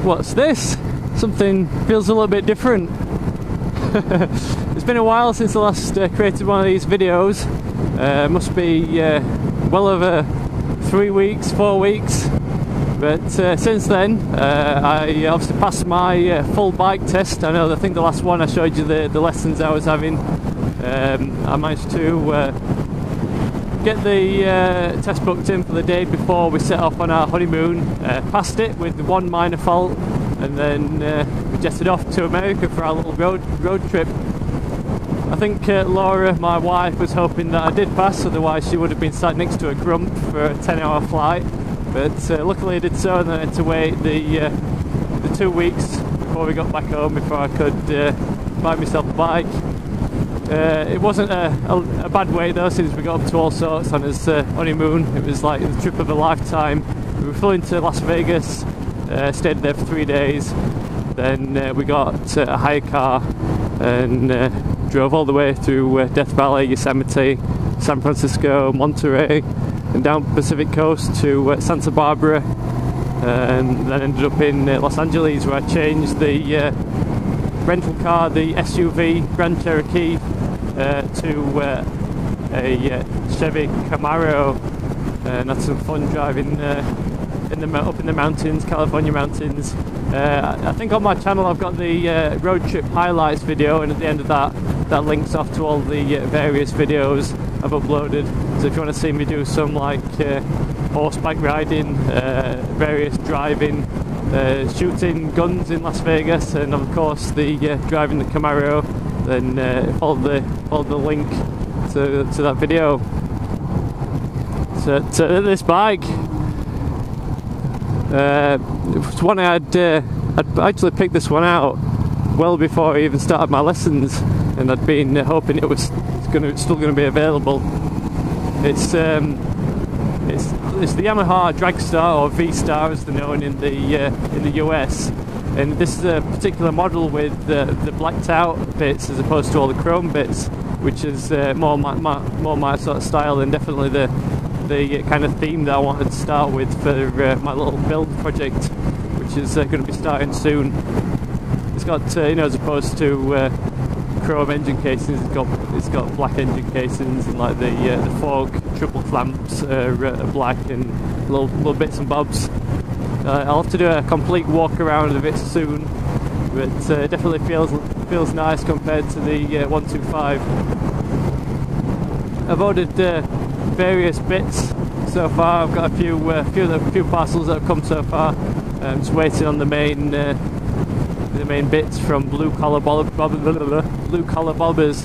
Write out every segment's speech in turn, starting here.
what's this? Something feels a little bit different. It's been a while since I last created one of these videos. Must be well over 3 weeks, 4 weeks. But since then, I obviously passed my full bike test. I think the last one I showed you the lessons I was having. I managed to get the test booked in for the day before we set off on our honeymoon. Passed it with one minor fault, and then we jetted off to America for our little road trip. I think Laura, my wife, was hoping that I did pass, otherwise she would have been sat next to a grump for a 10-hour flight. But luckily I did so, and then I had to wait the 2 weeks before we got back home before I could buy myself a bike. It wasn't a bad wait though, since we got up to all sorts on his honeymoon. It was like the trip of a lifetime. We flew into Las Vegas, stayed there for 3 days, then we got a hire car and drove all the way through Death Valley, Yosemite, San Francisco, Monterey, and down the Pacific coast to Santa Barbara, and then ended up in Los Angeles, where I changed the rental car, the SUV Grand Cherokee, to a Chevy Camaro, and had some fun driving up in the mountains, California mountains. I think on my channel I've got the road trip highlights video, and at the end of that links off to all the various videos I've uploaded. So if you want to see me do some like horseback riding, various driving, shooting guns in Las Vegas, and of course the driving the Camaro, then follow the link to that video. So this bike, it's one I'd actually picked this one out well before I even started my lessons, and I'd been hoping it was still going to be available. It's the Yamaha Dragstar, or V-Star as they're known in the US, and this is a particular model with the blacked out bits as opposed to all the chrome bits, which is more my sort of style, and definitely the kind of theme that I wanted to start with for my little build project, which is going to be starting soon. It's got as opposed to chrome engine casings, it's got black engine casings, and like the fork triple clamps are black, and little bits and bobs. I'll have to do a complete walk around of it soon, but it definitely feels nice compared to the 125. I've ordered various bits so far. I've got a few parcels that have come so far. I'm just waiting on the main bits from Blue Collar Bobbers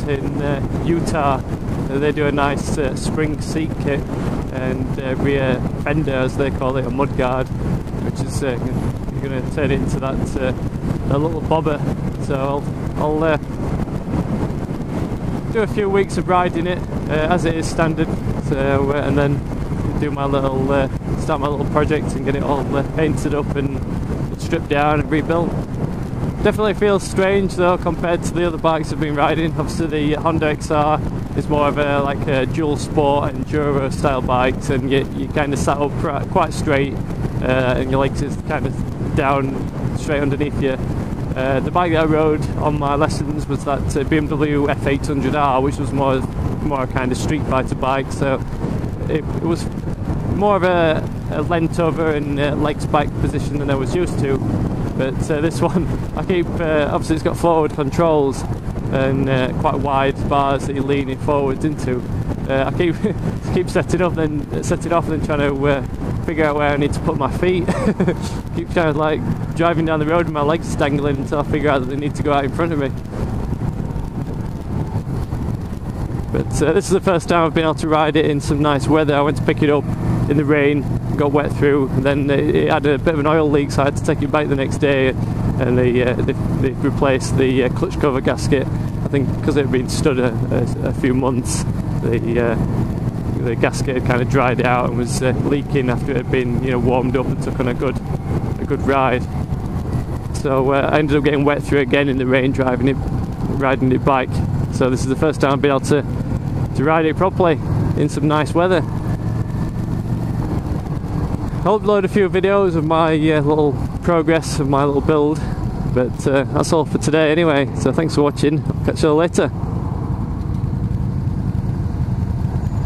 in Utah. They do a nice spring seat kit and rear fender, as they call it, a mudguard, which is going to turn it into that little bobber. So I'll do a few weeks of riding it as it is standard. So and then do my start my little project and get it all painted up and stripped down and rebuilt. Definitely feels strange though compared to the other bikes I've been riding. Obviously the Honda XR is more of a dual sport enduro style bikes, and you kind of sat up quite straight, and your legs is kind of down straight underneath you. The bike that I rode on my lessons was that BMW F800R, which was more a kind of street fighter bike, so it was more of a leant over and legs back position than I was used to. But this one, I keep obviously it's got forward controls and quite wide bars that you're leaning forwards into. I keep setting off and then trying to figure out where I need to put my feet. Keep trying to driving down the road and my legs dangling until I figure out that they need to go out in front of me. But this is the first time I've been able to ride it in some nice weather. I went to pick it up in the rain, got wet through, and then it had a bit of an oil leak, so I had to take it back the next day, and they replaced the clutch cover gasket. I think because it had been stood a few months, the gasket had kind of dried out and was leaking after it had been warmed up and took on a good ride. So I ended up getting wet through again in the rain riding it bike. So this is the first time I've been able to ride it properly in some nice weather. I'll upload a few videos of my little progress of my little build, but that's all for today anyway, so thanks for watching. I'll catch you all later.